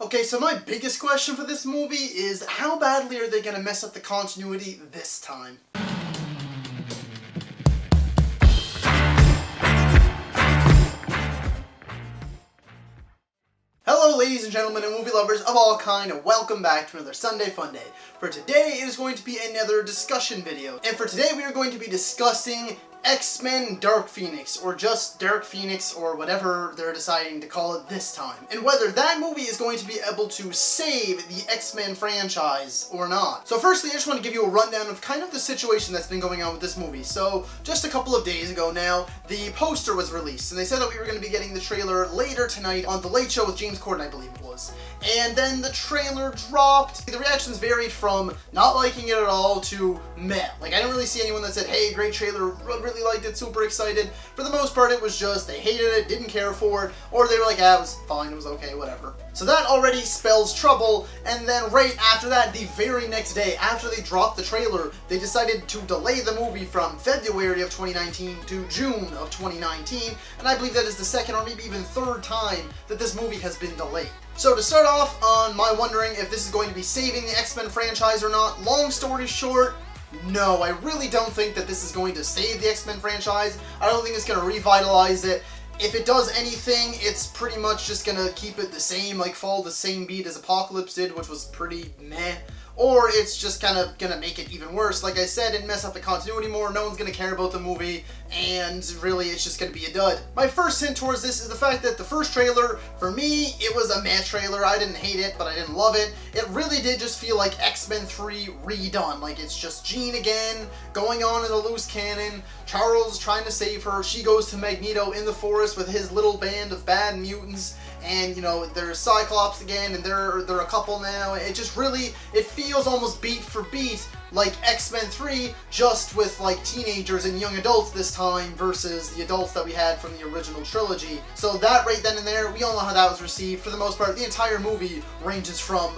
Okay, so my biggest question for this movie is how badly are they going to mess up the continuity this time? Hello ladies and gentlemen and movie lovers of all kind, and welcome back to another Sunday Fun Day. For today it is going to be another discussion video, and for today we are going to be discussing X-Men Dark Phoenix, or just Dark Phoenix, or whatever they're deciding to call it this time, and whether that movie is going to be able to save the X-Men franchise or not. So firstly, I just want to give you a rundown of kind of the situation that's been going on with this movie. So just a couple of days ago now, the poster was released, and they said that we were going to be getting the trailer later tonight on The Late Show with James Corden, I believe it was. And then the trailer dropped. The reactions varied from not liking it at all to meh. Like, I didn't really see anyone that said, hey, great trailer, really liked it, super excited. For the most part, it was just they hated it, didn't care for it, or they were like, it was fine, it was okay, whatever. So that already spells trouble, and then right after that, the very next day, after they dropped the trailer, they decided to delay the movie from February of 2019 to June of 2019, and I believe that is the second or maybe even third time that this movie has been delayed. So to start off on my wondering if this is going to be saving the X-Men franchise or not, long story short, no, I really don't think that this is going to save the X-Men franchise. I don't think it's going to revitalize it. If it does anything, it's pretty much just going to keep it the same, like follow the same beat as Apocalypse did, which was pretty meh. Or it's just kind of going to make it even worse, like I said, and mess up the continuity more. No one's going to care about the movie, and really it's just going to be a dud. My first hint towards this is the fact that the first trailer, for me, it was a meh trailer. I didn't hate it, but I didn't love it. It really did just feel like X-Men 3 redone. Like, it's just Jean again, going on as a loose cannon, Charles trying to save her, she goes to Magneto in the forest with his little band of bad mutants, and, you know, there's Cyclops again, and they're a couple now. It just really, it feels almost beat for beat like X-Men 3, just with, like, teenagers and young adults this time versus the adults that we had from the original trilogy. So that right then and there, we all know how that was received. For the most part, the entire movie ranges from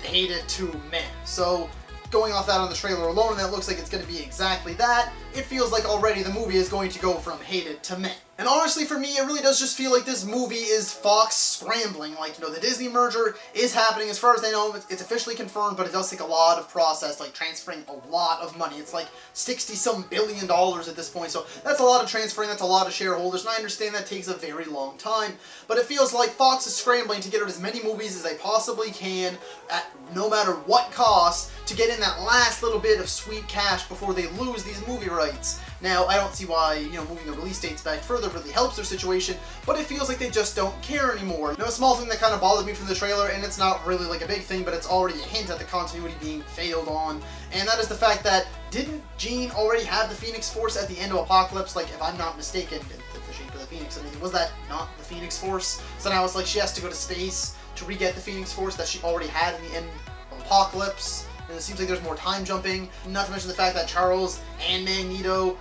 hated to meh. So going off that on the trailer alone, that looks like it's going to be exactly that. It feels like already the movie is going to go from hated to meh. And honestly, for me, it really does just feel like this movie is Fox scrambling. Like, you know, the Disney merger is happening. As far as I know, it's officially confirmed, but it does take a lot of process, like transferring a lot of money. It's like $60-some billion at this point, so that's a lot of transferring, that's a lot of shareholders, and I understand that takes a very long time. But it feels like Fox is scrambling to get out as many movies as they possibly can, at no matter what cost, to get in that last little bit of sweet cash before they lose these movie rights. Now, I don't see why, you know, moving the release dates back further really helps their situation, but it feels like they just don't care anymore. You know, a small thing that kind of bothered me from the trailer, and it's not really like a big thing, but it's already a hint at the continuity being failed on, and that is the fact that, didn't Jean already have the Phoenix Force at the end of Apocalypse? Like, if I'm not mistaken, the shape of the Phoenix, I mean, was that not the Phoenix Force? So now it's like she has to go to space to re-get the Phoenix Force that she already had in the end of Apocalypse, and it seems like there's more time jumping, not to mention the fact that Charles and Magneto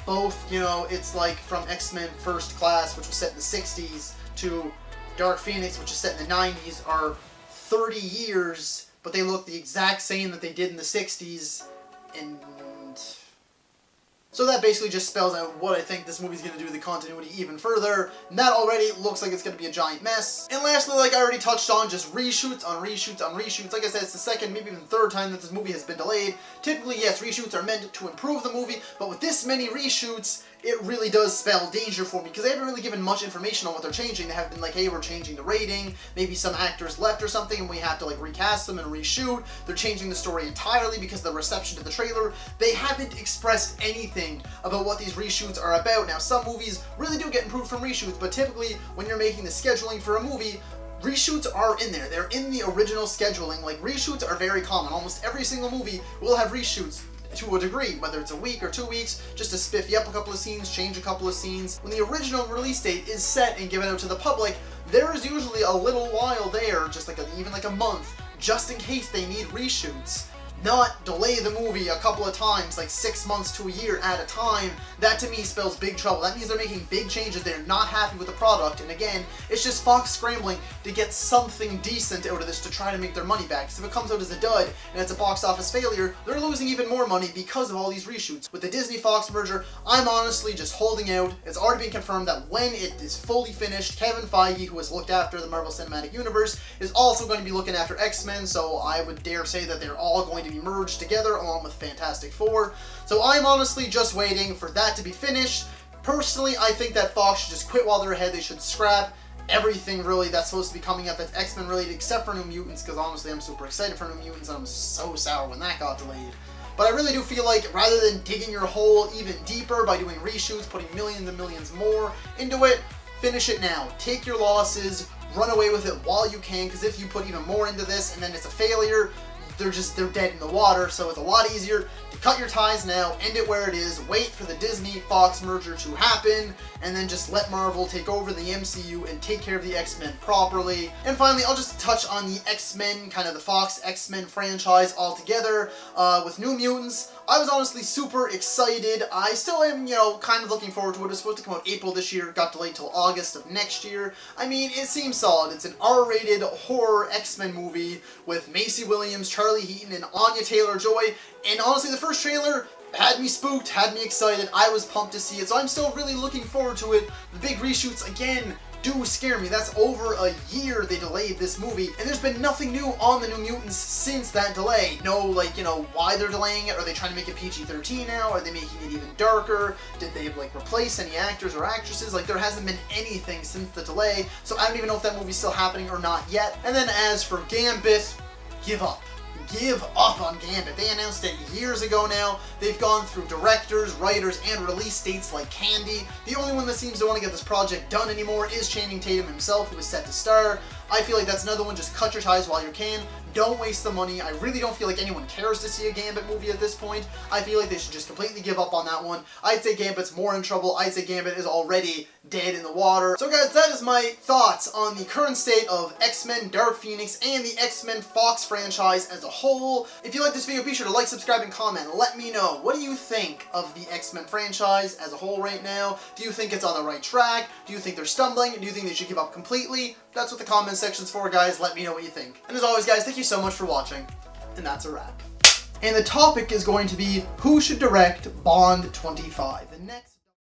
both, you know, it's like from X-Men First Class, which was set in the 60s, to Dark Phoenix, which is set in the 90s, are 30 years, but they look the exact same that they did in the 60s, and so that basically just spells out what I think this movie's going to do to the continuity even further, and that already looks like it's going to be a giant mess. And lastly, like I already touched on, just reshoots on reshoots on reshoots. Like I said, it's the second, maybe even third time that this movie has been delayed. Typically, yes, reshoots are meant to improve the movie, but with this many reshoots, it really does spell danger for me, because they haven't really given much information on what they're changing. They have been like, hey, we're changing the rating, maybe some actors left or something, and we have to like recast them and reshoot. They're changing the story entirely because of the reception to the trailer. They haven't expressed anything about what these reshoots are about. Now, some movies really do get improved from reshoots, but typically, when you're making the scheduling for a movie, reshoots are in there. They're in the original scheduling. Like, reshoots are very common. Almost every single movie will have reshoots to a degree, whether it's a week or 2 weeks, just to spiff you up a couple of scenes, change a couple of scenes. When the original release date is set and given out to the public, there is usually a little while there, just like even like a month, just in case they need reshoots. not delay the movie a couple of times, like 6 months to a year at a time, that to me spells big trouble. That means they're making big changes, they're not happy with the product, and again, it's just Fox scrambling to get something decent out of this to try to make their money back. Because if it comes out as a dud and it's a box office failure, they're losing even more money because of all these reshoots. With the Disney-Fox merger, I'm honestly just holding out. It's already been confirmed that when it is fully finished, Kevin Feige, who has looked after the Marvel Cinematic Universe, is also going to be looking after X-Men, so I would dare say that they're all going to be merged together along with Fantastic Four. So I'm honestly just waiting for that to be finished. Personally, I think that Fox should just quit while they're ahead. They should scrap everything really that's supposed to be coming up that's X-Men related except for New Mutants, because honestly I'm super excited for New Mutants and I'm so sour when that got delayed. But I really do feel like rather than digging your hole even deeper by doing reshoots, putting millions and millions more into it, finish it now. Take your losses, run away with it while you can, because if you put even more into this and then it's a failure, they're dead in the water. So it's a lot easier to cut your ties now, end it where it is, wait for the Disney-Fox merger to happen, and then just let Marvel take over the MCU and take care of the X-Men properly. And finally, I'll just touch on the X-Men, kind of the Fox XMen franchise altogether. With New Mutants, I was honestly super excited. I still am, kind of looking forward to it. It was supposed to come out April this year, got delayed till August of next year. I mean, it seems solid. It's an R-rated horror X-Men movie with Macy Williams, Charlie Heaton, and Anya Taylor-Joy. And honestly, the first trailer had me spooked, had me excited. I was pumped to see it, so I'm still really looking forward to it. The big reshoots, again, do scare me. That's over a year they delayed this movie, and there's been nothing new on the New Mutants since that delay. No, why they're delaying it. Are they trying to make it PG-13 now? Are they making it even darker? Did they, replace any actors or actresses? There hasn't been anything since the delay, so I don't even know if that movie's still happening or not yet. And then as for Gambit, give up. Give up on Gambit. They announced it years ago now. They've gone through directors, writers, and release dates like candy. The only one that seems to want to get this project done anymore is Channing Tatum himself, who is set to star. I feel like that's another one, just cut your ties while you can. Don't waste the money. I really don't feel like anyone cares to see a Gambit movie at this point. I feel like they should just completely give up on that one. I'd say Gambit's more in trouble. I'd say Gambit is already dead in the water. So guys, that is my thoughts on the current state of X-Men Dark Phoenix and the X-Men Fox franchise as a whole. If you like this video, be sure to like, subscribe, and comment. Let me know, what do you think of the X-Men franchise as a whole right now? Do you think it's on the right track? Do you think they're stumbling? Do you think they should give up completely? That's what the comment section's for, guys. Let me know what you think. And as always, guys, thank you so much for watching. And that's a wrap. And the topic is going to be who should direct Bond 25. The next